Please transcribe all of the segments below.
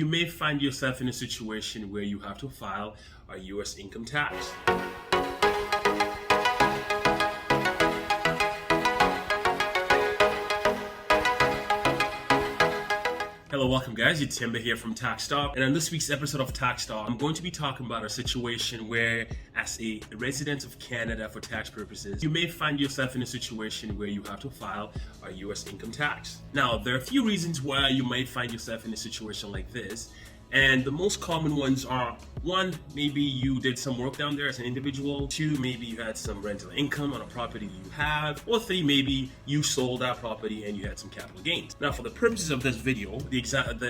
You may find yourself in a situation where you have to file a U.S. income tax. Hello, welcome guys, it's Timber here from Tax Talk, and on this week's episode of Tax Talk, I'm going to be talking about a situation where, as a resident of Canada for tax purposes, you may find yourself in a situation where you have to file a U.S. income tax. Now, there are a few reasons why you might find yourself in a situation like this, and the most common ones are: one, maybe you did some work down there as an individual; two, maybe you had some rental income on a property you have; or three, maybe you sold that property and you had some capital gains. Now, for the purposes of this video, the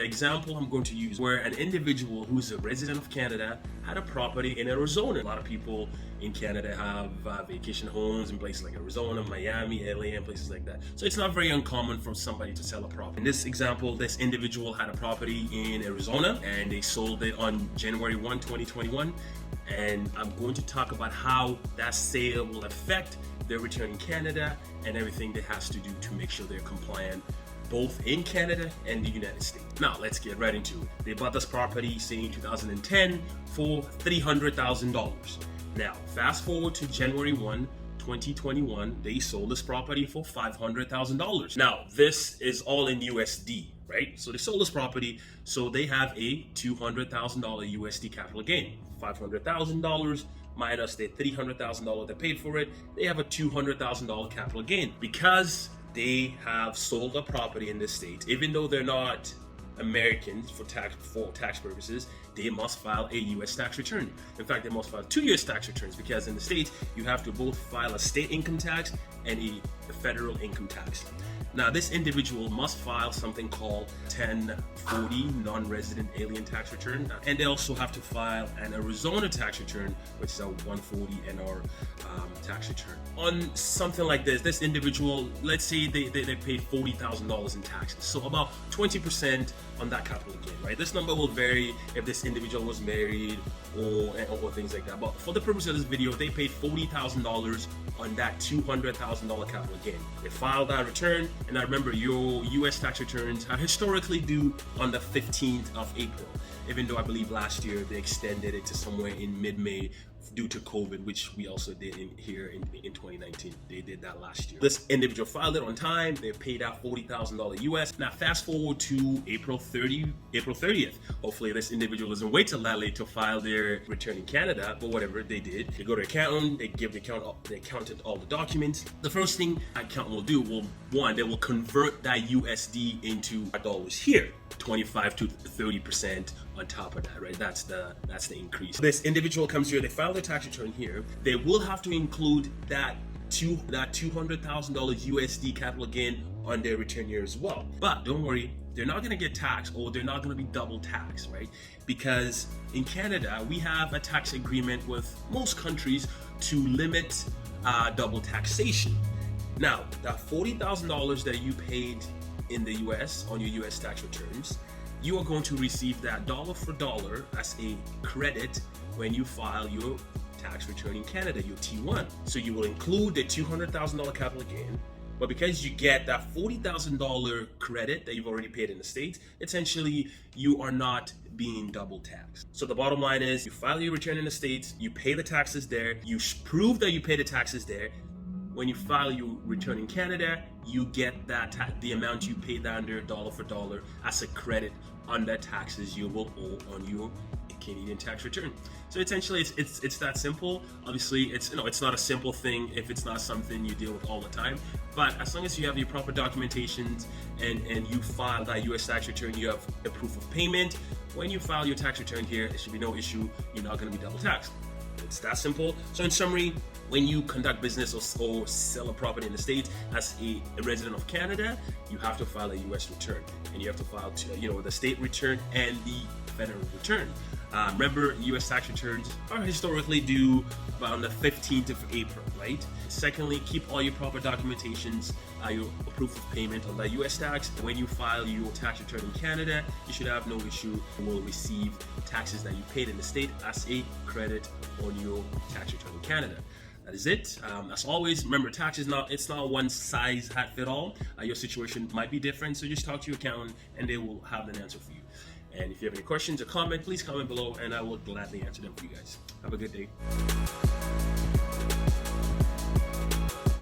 example I'm going to use where an individual who's a resident of Canada had a property in Arizona. A lot of people in Canada have vacation homes in places like Arizona, Miami, LA, and places like that. So it's not very uncommon for somebody to sell a property. In this example, this individual had a property in Arizona and they sold it on January 1, 2021. And I'm going to talk about how that sale will affect their return in Canada and everything that has to do to make sure they're compliant both in Canada and the United States. Now, let's get right into it. They bought this property, say in 2010, for $300,000. Now, fast forward to January 1, 2021, they sold this property for $500,000. Now, this is all in USD, right? So they sold this property, so they have a $200,000 USD capital gain. $500,000 minus the $300,000 they paid for it, they have a $200,000 capital gain. Because they have sold a property in this state, even though they're not Americans for tax purposes, they must file a U.S. tax return. In fact, they must file 2 U.S. tax returns, because in the States, you have to both file a state income tax and a federal income tax. Now, this individual must file something called 1040 non-resident alien tax return, and they also have to file an Arizona tax return, which is a 140 NR tax return. On something like this individual, let's say they paid $40,000 in taxes, so about 20% on that capital gain, right? This number will vary if this individual was married or things like that. But for the purpose of this video, they paid $40,000 on that $200,000 capital gain. They filed that return, and I remember your U.S. tax returns are historically due on the 15th of April, even though I believe last year they extended it to somewhere in mid-May due to COVID, which we also did here in 2019. They did that last year. This individual filed it on time. They paid out $40,000 US. Now fast forward to April 30th. Hopefully this individual doesn't wait till that late to file their return in Canada, but whatever they did, they go to accountant, they give the accountant all the documents. The first thing accountant will do, they will convert that USD into dollars here. 25 to 30% on top of that, right? That's the increase. This individual comes here, they file their tax return here. They will have to include that $200,000 USD capital gain on their return year as well. But don't worry, they're not going to get taxed, or they're not going to be double taxed, right? Because in Canada, we have a tax agreement with most countries to limit double taxation. Now, that $40,000 that you paid in the US on your US tax returns, you are going to receive that dollar for dollar as a credit when you file your tax return in Canada, your T1. So you will include the $200,000 capital gain, but because you get that $40,000 credit that you've already paid in the States, essentially you are not being double taxed. So the bottom line is, you file your return in the States, you pay the taxes there, you prove that you pay the taxes there. When you file your return in Canada, you get the amount you paid down there dollar for dollar as a credit on the taxes you will owe on your Canadian tax return. So essentially, it's that simple. Obviously, it's not a simple thing if it's not something you deal with all the time. But as long as you have your proper documentations and you file that U.S. tax return, you have a proof of payment. When you file your tax return here, there should be no issue. You're not going to be double taxed. It's that simple. So in summary, when you conduct business or sell a property in the States as a resident of Canada, you have to file a U.S. return, and you have to file the state return and the federal return. Remember, U.S. tax returns are historically due around the 15th of April, right? Secondly, keep all your proper documentations, your proof of payment on that U.S. tax. When you file your tax return in Canada, you should have no issue. You will receive taxes that you paid in the state as a credit on your tax return in Canada. That is it. As always, remember, tax is it's not one size hat fit all. Your situation might be different, so just talk to your accountant and they will have an answer for you. And if you have any questions or comment, please comment below and I will gladly answer them for you guys. Have a good day.